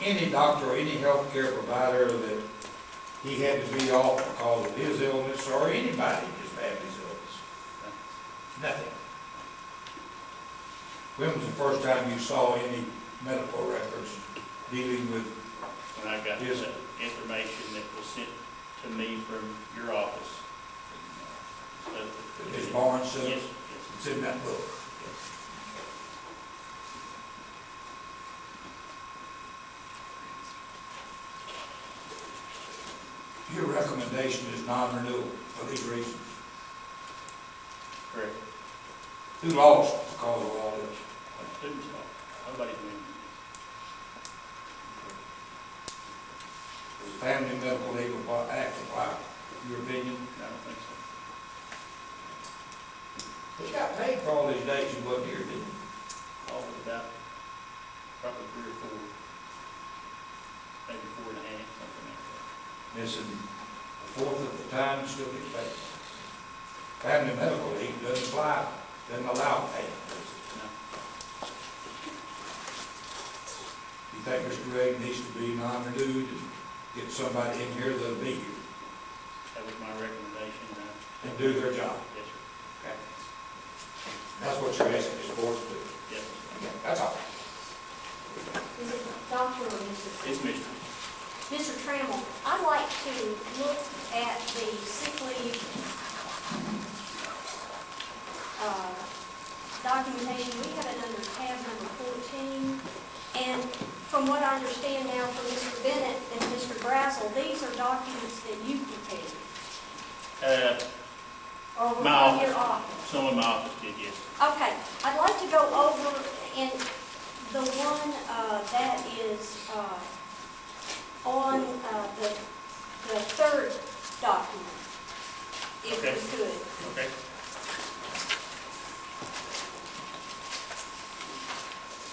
any doctor or any healthcare provider that he had to be off because of his illness or anybody in his family's illness? Nothing. When was the first time you saw any medical records dealing with When I got Yes. the information that was sent to me from your office. Ms. Barnes said? Yes, It's in that book. yes. Your recommendation is non-renewal for these reasons. Correct. Who lost because of all this? Students law. Nobody's winning. Does the Family Medical Leave Act apply, in your opinion? I don't think so. He got paid for all these days he wasn't here, didn't he? All of about probably 3 or 4, maybe 4.5, something like that. Missing a fourth of the time, and still gets paid. Family Medical Leave doesn't apply, doesn't allow payment. No. You think Mr. Gregg needs to be non-renewed and get somebody in here that'll be here That was my recommendation. and do their job? Yes, sir. Okay. That's what you're asking this board to do. Yes, sir. Okay, that's all. Is it Dr. or Mr.? It's Mr. Mr. Trammell, I'd like to look at the sick leave documentation. We have it under tab number 14. And from what I understand now from Mr. Bennett and Mr. Brazel, these are documents that you prepared. Or were My from your office? Someone in my office did, yes. Okay, I'd like to go over in the one that is on the third document, if Okay. we could. Okay.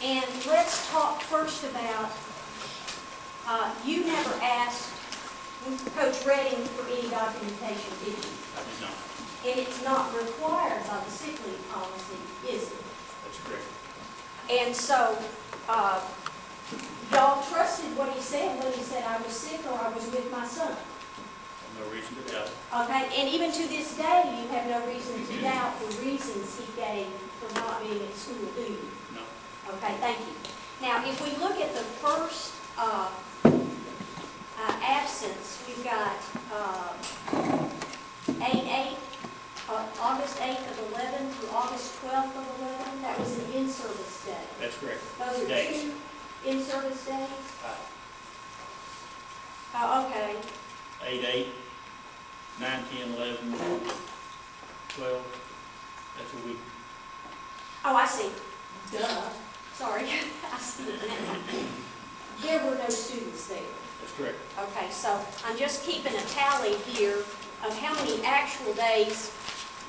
And let's talk first about, you never asked Coach Redding for any documentation, did you? I did not. And it's not required by the sick leave policy, is it? That's correct. And so, y'all trusted what he said when he said I was sick or I was with my son. No reason to doubt it. Okay, and even to this day, you have no reason to doubt the reasons he gave for not being at school, do you? No. Okay, thank you. Now, if we look at the first absence, we've got August 8th of 11 through August 12th of 11. That was an in-service day. That's correct. Those are Days. 2 in-service days? Okay. 8, 9, 10, 11, 12. That's a week. Oh, I see. Duh. Sorry. I see it now. There were no students there. That's correct. Okay, so I'm just keeping a tally here of how many actual days,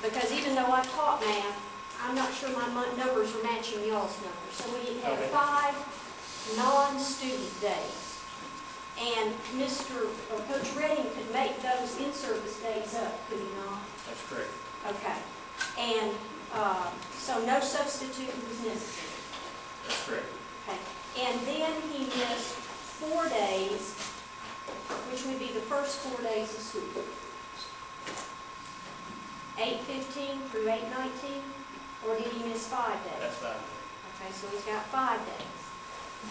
because even though I taught math, I'm not sure my numbers are matching y'all's numbers. So we have Okay. 5 non-student days. And Coach Redding could make those in-service days up, could he not? That's correct. Okay. And so no substitute was necessary. That's correct. Okay. And then he missed 4 days, which would be the first 4 days of school. 8:15 through 8:19, or did he miss 5 days? That's 5. Okay, so he's got 5 days.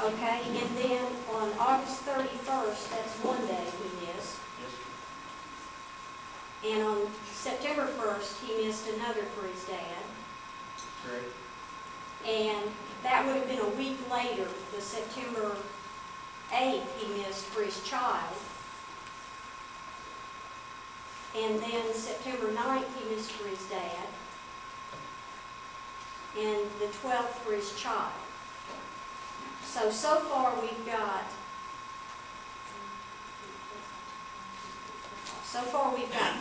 Okay, and then on August 31st, that's 1 day he missed. Yes. And on September 1st, he missed another for his dad. Correct. And that would have been a week later, the September 8th, he missed for his child. And then September 9th, he missed for his dad. And the 12th for his child. So far we've got,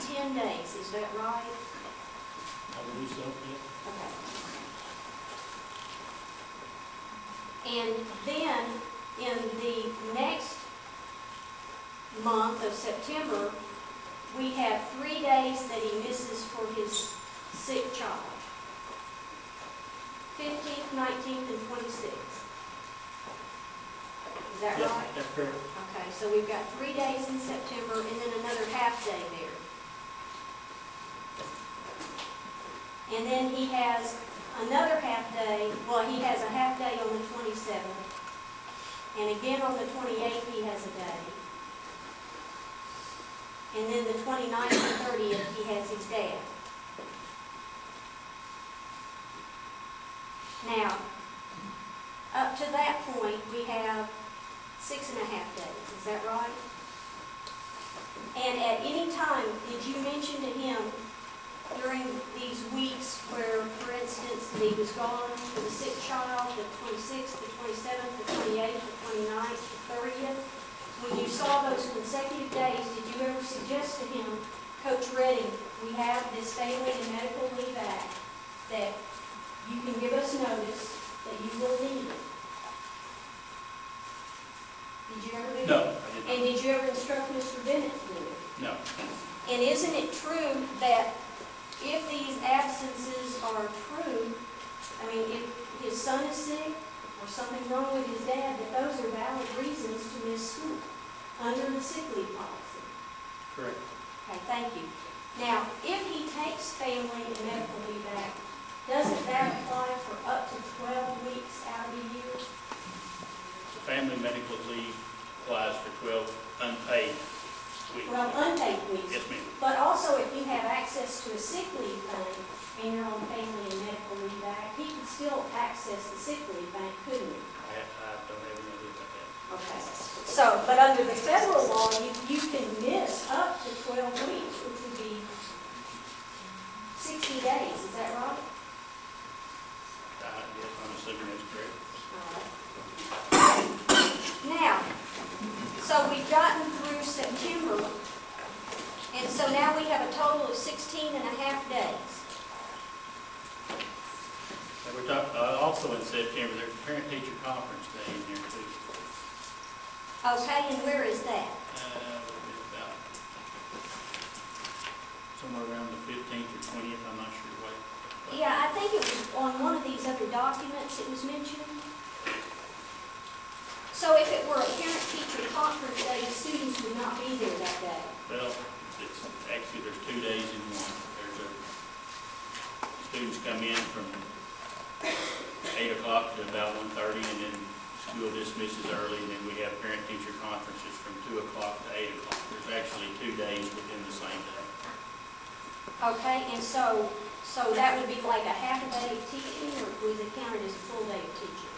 10 days, is that right? I believe so, yes. Okay. And then in the next month of September, we have 3 days that he misses for his sick child. 15th, 19th, and 26th. Is that Yes, right? that's correct. Okay, so we've got 3 days in September and then another half day there. And then he has another half day, well, he has a half day on the 27th. And again on the 28th, he has a day. And then the 29th and 30th, he has his dad. Now, up to that point, we have 6.5 days, is that right? And at any time, did you mention to him during these weeks where, for instance, that he was gone for the sick child, the 26th, the 27th, the 28th, the 29th, the 30th, when you saw those consecutive days, did you ever suggest to him, Coach Redding, we have this family and medical leave act that you can give us notice that you will need it? Did you ever do that? No, I did not. And did you ever instruct Mr. Bennett to do it? No. And isn't it true that if these absences are true, I mean, if his son is sick or something's wrong with his dad, that those are valid reasons to miss school under the sick leave policy? Correct. Okay, thank you. Now, if he takes family and medical leave act, doesn't that apply for up to 12 weeks out of the year? The family medical leave applies for 12 unpaid weeks. Well, unpaid weeks. Yes, ma'am. But also, if you have access to a sick leave bank and you're on family and medical leave act, he could still access the sick leave bank, couldn't he? I don't have any idea about that. Okay. So, but under the federal law, you can miss up to 12 weeks, which would be 60 days. Is that right? Yes, I'm assuming that's correct. All right. Now, so we've gotten through September, and so now we have a total of 16 and a half days. And we're talking, also in September, there's a parent-teacher conference day in here too. Okay, and where is that? About somewhere around the 15th or 20th, I'm not sure what. Yeah, I think it was on one of these other documents it was mentioned. So if it were a parent-teacher conference day, the students would not be there that day. Well, it's actually, there's 2 days in one. Students come in from 8 o'clock to about 1:30, and then school dismisses early, and then we have parent-teacher conferences from 2 o'clock to 8 o'clock. There's actually 2 days within the same day. Okay, and so that would be like a half a day of teaching, or was it counted as a full day of teaching?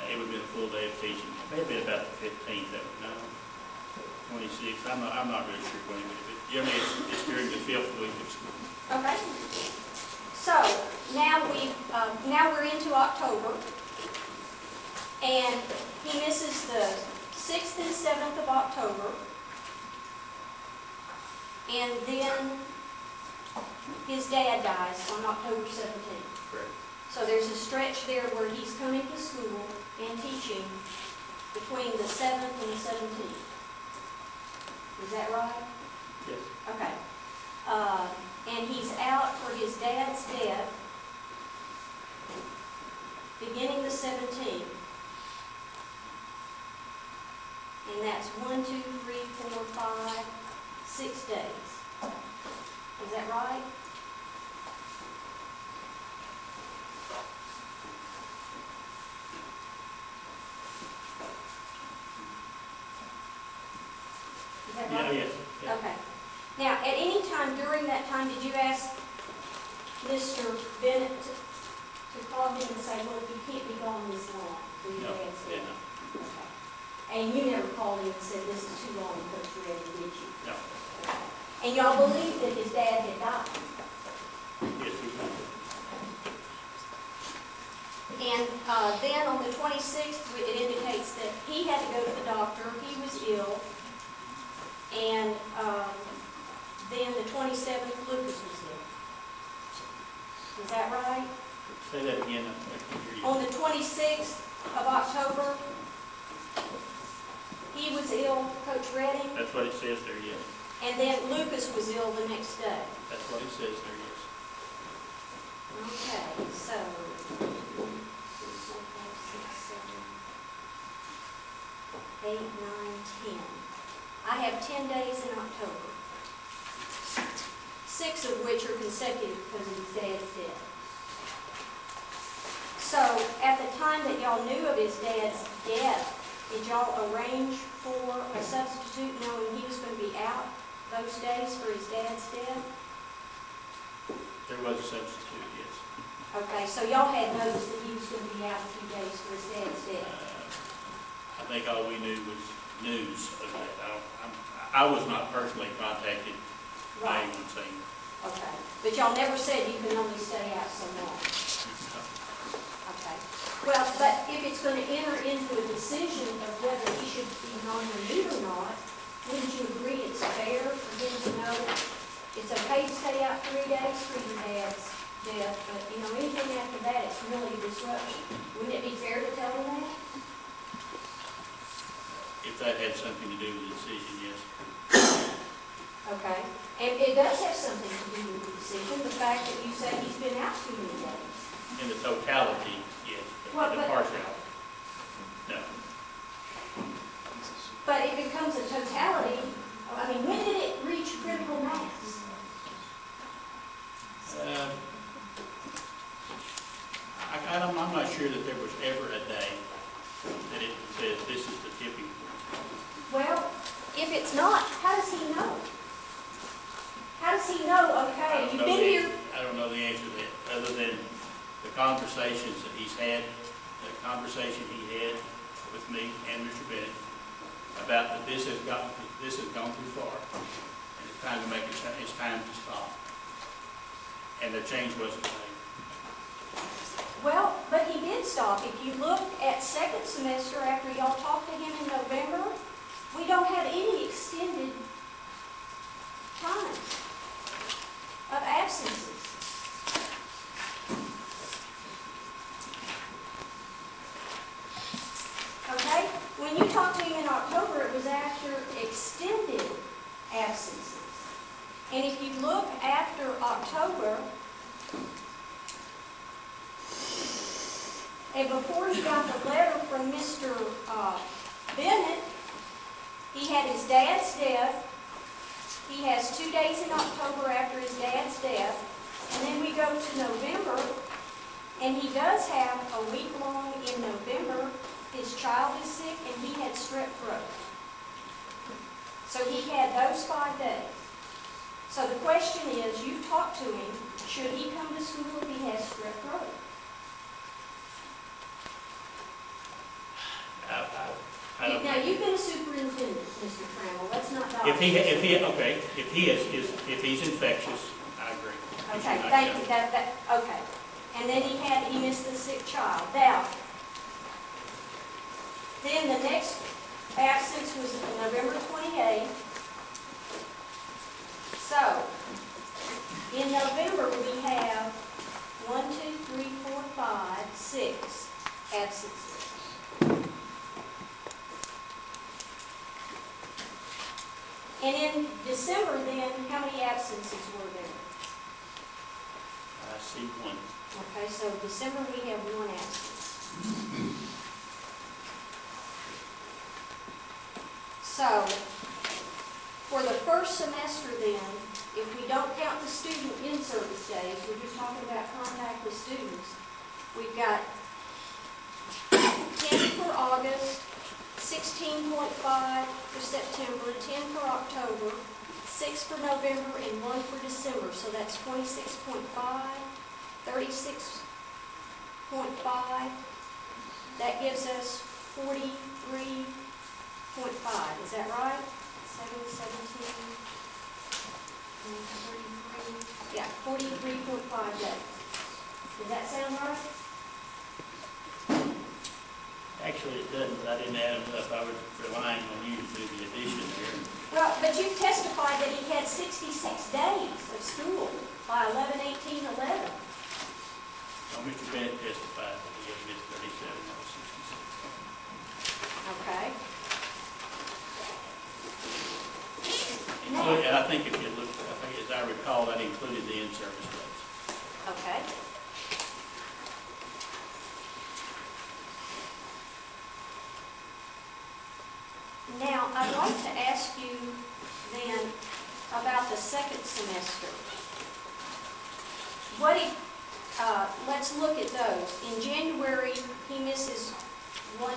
It would have been a full day of teaching. Maybe about the 15th, that would know. 26th, I'm not really sure when it would be. Generally, it's during the 5th week of school. Okay. So now we're into October, and he misses the 6th and 7th of October, and then his dad dies on October 17th. Correct. So there's a stretch there where he's coming to school and teaching between the 7th and the 17th. Is that right? Yes. Okay. And he's out for his dad's death beginning the 17th. And that's 1, 2, 3, 4, 5, 6 days. Is that right? Is that Yeah, right? yes. Yeah. Okay. Now, at any time during that time, did you ask Mr. Bennett to call him and say, look, you can't be gone this long? for your No, dad's yeah, death? no. Okay. And you never called him and said, this is too long, Coach Reddy, did you? No. Okay. And y'all believed that his dad had died? Yes, we do. And then on the 26th, it indicates that he had to go to the doctor, he was ill, and then the 27th, Lucas was ill. Is that right? Say that again, I can't hear you. On the 26th of October, he was ill, Coach Redding, That's what it says there, yes. and then Lucas was ill the next day. That's what it says there, yes. Okay, so. 8, 9, 10. I have 10 days in October, 6 of which are consecutive because his dad's dead. So at the time that y'all knew of his dad's death, did y'all arrange for a substitute knowing he was going to be out those days for his dad's death? There was a substitute, yes. Okay, so y'all had noticed that he was going to be out a few days for his dad's death? I think all we knew was news of that. I was not personally contacted by Right. anyone saying. Okay, but y'all never said you can only stay out so long? Okay. Well, but if it's going to enter into a decision of whether he should be non-renewed or not, wouldn't you agree it's fair for him to know it's okay to stay out 3 days for your dad's death, but, you know, anything after that, it's really a disruption? Wouldn't it be fair to tell him that? If that had something to do with the decision, yes. Okay. And it does have something to do with the decision, the fact that you say he's been out too many days. In the totality, yes, Well, but in the but- partiality, no. But it becomes a totality. I mean, when did it reach critical mass? I'm not sure that there was ever a day that it says this is the tipping point. Well, if it's not, how does he know? How does he know, okay, you've been here, I don't know the answer to that, other than the conversations that he's had, the conversation he had with me and Mr. Bennett about that this has gone too far, and it's time to make a change, it's time to stop. And the change wasn't made. well, but he did stop. If you look at second semester after y'all talked to him in November, we don't have any extended times of absences. Okay? When you talked to him in October, it was after extended absences. And if you look after October, and before he got the letter from Mr. Bennett, he had his dad's death. He has 2 days in October after his dad's death. And then we go to November, and he does have a week long in November. His child is sick, and he had strep throat. So he had those 5 days. So the question is, you talked to him, should he come to school if he has strep throat? I don't. Now, you've been a superintendent, Mr. Trammell, let's not dodge. If he's infectious, I agree. He should Okay, not thank come. you, okay. And then he missed the sick child. Now, then the next absence was November 28th. So, in November, we have 1, 2, 3, 4, 5, 6 absences. And in December, then, how many absences were there? I see one. Okay, so December, we have 1 absence. So, for the first semester then, if we don't count the student in-service days, we're just talking about contact with students, we've got 10 for August, 16.5 for September, 10 for October, 6 for November, and 1 for December. So that's 26.5, 36.5. That gives us 43.5. Is that right? 7, 17, 33. Yeah, 43.5 days. Does that sound right? Actually, it doesn't, but I didn't add them up. I was relying on you to do the addition there. Well, but you testified that he had 66 days of school by 11/18/11. Well, Mr. Bennett testified that he had missed 37 out of 66. Okay. And I think if you look, I think as I recall, that included the in-service days. Okay. Now, I'd like to ask you then about the second semester. Let's look at those. In January, he misses one